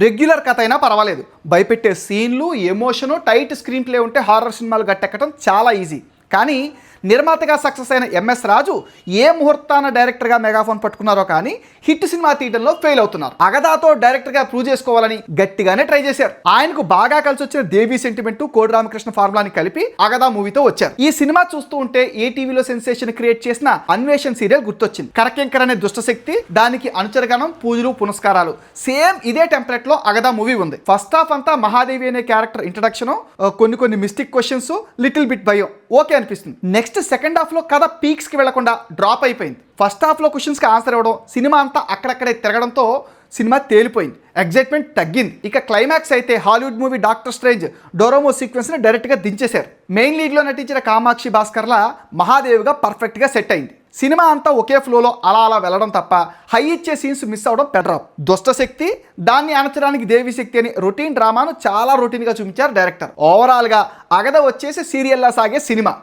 Regular కథ అయినా పర్వాలేదు, భయపెట్టే సీన్లు, ఎమోషను, టైట్ స్క్రీన్ ప్లే ఉంటే హారర్ సినిమాలు గట్టెక్కడం చాలా ఈజీ. కానీ నిర్మాతగా సక్సెస్ అయిన ఎంఎస్ రాజు ఏ ముహూర్తాన డైరెక్టర్గా మెగాఫోన్ పట్టుకున్నారో కానీ హిట్ సినిమా తీయడంలో ఫెయిల్ అవుతున్నారు. అగదాతో డైరెక్టర్గా ప్రూవ్ చేసుకోవాలని గట్టిగానే ట్రై చేశారు. ఆయనకు బాగా కలిసి వచ్చిన దేవి సెంటిమెంట్, కోడి రామకృష్ణ ఫార్ములాని కలిపి అగదా మూవీతో వచ్చారు. ఈ సినిమా చూస్తూ ఉంటే ఏ టీవీలో సెన్సేషన్ క్రియేట్ చేసిన అన్వేషణ్ సీరియల్ గుర్తొచ్చింది. కరకెంకర్ అనే దుష్టశక్తి, దానికి అనుచరగణం, పూజలు, పునస్కారాలు, సేమ్ ఇదే టెంప్లెట్ లో అగదా మూవీ ఉంది. ఫస్ట్ హాఫ్ అంతా మహాదేవి అనే క్యారెక్టర్ ఇంట్రడక్షన్, కొన్ని మిస్టిక్ క్వశ్చన్స్, లిటిల్ బిట్ భయం, ఓకే అనిపిస్తుంది. నెక్స్ట్ సెకండ్ హాఫ్ లో కథ పీక్స్ కి వెళ్లకుండా డ్రాప్ అయిపోయింది. ఫస్ట్ హాఫ్ లో క్వశ్చన్స్ కి ఆన్సర్ ఇవ్వడం, సినిమా అంతా అక్కడక్కడే తిరగడంతో సినిమా తేలిపోయింది, ఎగ్జైట్మెంట్ తగ్గింది. ఇక క్లైమాక్స్ అయితే Hollywood movie Doctor Strange Dormammu sequence ని డైరెక్ట్ గా దించేశారు. మెయిన్ లీడ్ లో నటించిన కామాక్షి భాస్కర్లా మహాదేవిగా పర్ఫెక్ట్ గా సెట్ అయింది. సినిమా అంతా ఒకే ఫ్లోలో అలా వెళ్ళడం తప్ప హై ఇచ్చే సీన్స్ మిస్ అవడం పెడ్రాప్. దుష్టశక్తి, దాన్ని అణచడానికి దేవి శక్తి అని రొటీన్ డ్రామాను చాలా రొటీన్గా చూపించారు డైరెక్టర్. ఓవరాల్గా అగద వచ్చేసి సీరియల్లా సాగే సినిమా.